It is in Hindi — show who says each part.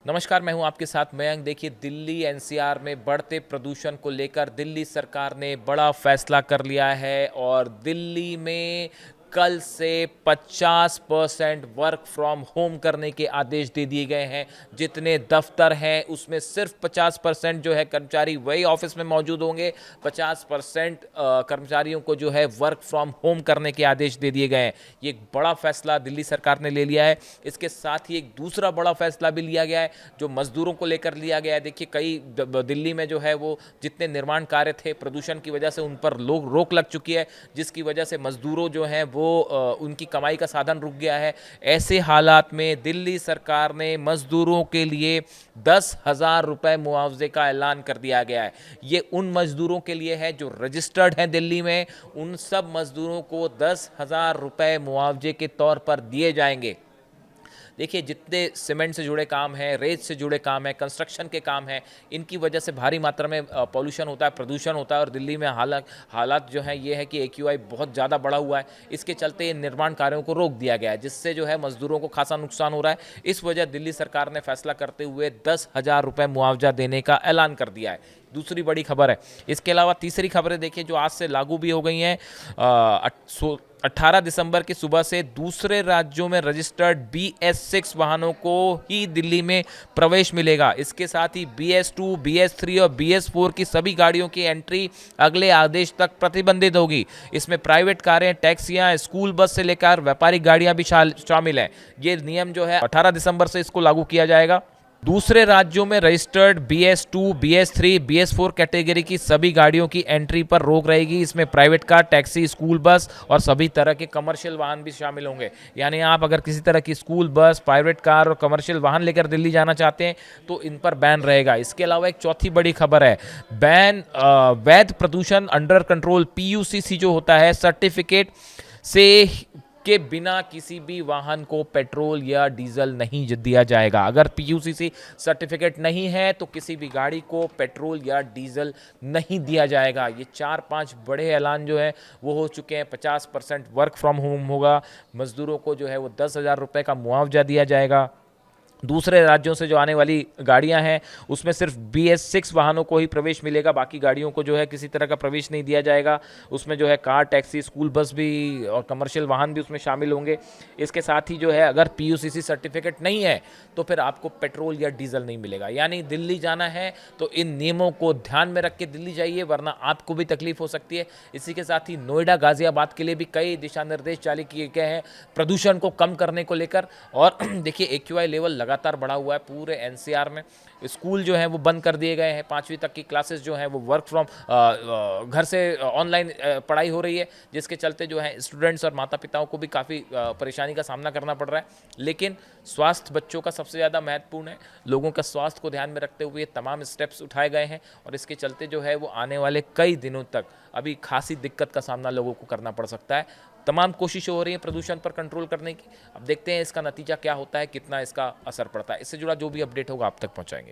Speaker 1: नमस्कार, मैं हूं आपके साथ मयंक। देखिए, दिल्ली एनसीआर में बढ़ते प्रदूषण को लेकर दिल्ली सरकार ने बड़ा फैसला कर लिया है और दिल्ली में कल से 50% वर्क फ्रॉम होम करने के आदेश दे दिए गए हैं। जितने दफ्तर हैं उसमें सिर्फ 50% जो है कर्मचारी वही ऑफिस में मौजूद होंगे। 50% कर्मचारियों को जो है वर्क फ्रॉम होम करने के आदेश दे दिए गए हैं। ये एक बड़ा फैसला दिल्ली सरकार ने ले लिया है। इसके साथ ही एक दूसरा बड़ा फैसला भी लिया गया है जो मजदूरों को लेकर लिया गया है। देखिए, कई दिल्ली में जो है वो जितने निर्माण कार्य थे प्रदूषण की वजह से उन पर लोग रोक लग चुकी है, जिसकी वजह से मजदूरों जो हैं वो उनकी कमाई का साधन रुक गया है। ऐसे हालात में दिल्ली सरकार ने मजदूरों के लिए 10,000 रुपए मुआवजे का ऐलान कर दिया गया है। ये उन मजदूरों के लिए है जो रजिस्टर्ड हैं दिल्ली में। उन सब मजदूरों को 10,000 रुपए मुआवजे के तौर पर दिए जाएंगे। देखिए, जितने सीमेंट से जुड़े काम हैं, रेत से जुड़े काम हैं, कंस्ट्रक्शन के काम हैं, इनकी वजह से भारी मात्रा में पॉल्यूशन होता है, प्रदूषण होता है और दिल्ली में हालात जो हैं ये है कि AQI बहुत ज़्यादा बढ़ा हुआ है। इसके चलते निर्माण कार्यों को रोक दिया गया है, जिससे जो है मजदूरों को खासा नुकसान हो रहा है। इस वजह दिल्ली सरकार ने फैसला करते हुए 10,000 रुपये मुआवजा देने का ऐलान कर दिया है। दूसरी बड़ी खबर है। इसके अलावा तीसरी खबरें देखिए जो आज से लागू भी हो गई हैं। 18 दिसंबर की सुबह से दूसरे राज्यों में रजिस्टर्ड BS6 वाहनों को ही दिल्ली में प्रवेश मिलेगा। इसके साथ ही BS2, BS3 और BS4 की सभी गाड़ियों की एंट्री अगले आदेश तक प्रतिबंधित होगी। इसमें प्राइवेट कारें, टैक्सियां, स्कूल बस से लेकर व्यापारिक गाड़ियां भी शामिल हैं। ये नियम जो है 18 दिसंबर से इसको लागू किया जाएगा। दूसरे राज्यों में registered BS2, BS3, BS4 category की सभी गाड़ियों की एंट्री पर रोक रहेगी। इसमें private car, taxi, school bus और सभी तरह के कमर्शियल वाहन भी शामिल होंगे। यानी आप अगर किसी तरह की स्कूल बस, प्राइवेट कार और कमर्शियल वाहन लेकर दिल्ली जाना चाहते हैं तो इन पर बैन रहेगा। इसके अलावा एक चौथी बड़ी खबर है। बैन वैध प्रदूषण अंडर कंट्रोल PUCC जो होता है सर्टिफिकेट से के बिना किसी भी वाहन को पेट्रोल या डीजल नहीं दिया जाएगा। अगर PUCC सर्टिफिकेट नहीं है तो किसी भी गाड़ी को पेट्रोल या डीजल नहीं दिया जाएगा। ये 4-5 बड़े ऐलान जो है वो हो चुके हैं। 50% वर्क फ्रॉम होम होगा। मजदूरों को जो है वो 10,000 रुपये का मुआवजा दिया जाएगा। दूसरे राज्यों से जो आने वाली गाड़ियां हैं उसमें सिर्फ BS6 वाहनों को ही प्रवेश मिलेगा। बाकी गाड़ियों को जो है किसी तरह का प्रवेश नहीं दिया जाएगा। उसमें जो है कार, टैक्सी, स्कूल बस भी और कमर्शियल वाहन भी उसमें शामिल होंगे। इसके साथ ही जो है अगर PUCC सर्टिफिकेट नहीं है तो फिर आपको पेट्रोल या डीजल नहीं मिलेगा। यानी दिल्ली जाना है तो इन नियमों को ध्यान में रख के दिल्ली जाइए, वरना आपको भी तकलीफ हो सकती है। इसी के साथ ही नोएडा, गाजियाबाद के लिए भी कई दिशा निर्देश जारी किए गए हैं प्रदूषण को कम करने को लेकर। और देखिए, AQI लेवल लगातार बढ़ा हुआ है पूरे NCR में। स्कूल जो है वो बंद कर दिए गए हैं। 5वीं तक की क्लासेस जो हैं वो वर्क फ्रॉम घर से ऑनलाइन पढ़ाई हो रही है, जिसके चलते जो है स्टूडेंट्स और माता पिताओं को भी काफ़ी परेशानी का सामना करना पड़ रहा है। लेकिन स्वास्थ्य बच्चों का सबसे ज़्यादा महत्वपूर्ण है। लोगों का स्वास्थ्य को ध्यान में रखते हुए तमाम स्टेप्स उठाए गए हैं और इसके चलते जो है वो आने वाले कई दिनों तक अभी खासी दिक्कत का सामना लोगों को करना पड़ सकता है। तमाम कोशिशें हो रही हैं प्रदूषण पर कंट्रोल करने की। अब देखते हैं इसका नतीजा क्या होता है, कितना इसका असर पड़ता है। इससे जुड़ा जो भी अपडेट होगा आप तक पहुंचाएंगे।